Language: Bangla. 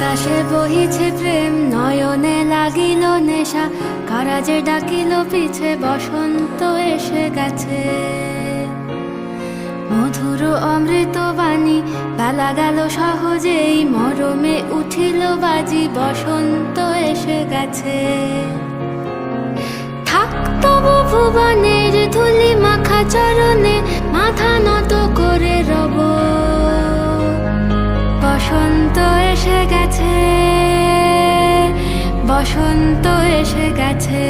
বাতাসে বহিছে প্রেম, নয়নে লাগিল নেশা, কারাজে ডাকিল পিছে, বসন্ত এসে গেছে। মধুর অমৃত বাণী, বেলা গেল সহজেই, মরমে উঠিল বাজি, বসন্ত এসে গেছে। থাক তবু ভুবনের ধুলি মাখা চরণে, মাথা নত করে রব। বসন্ত এসে গেছে, বসন্ত এসে গেছে।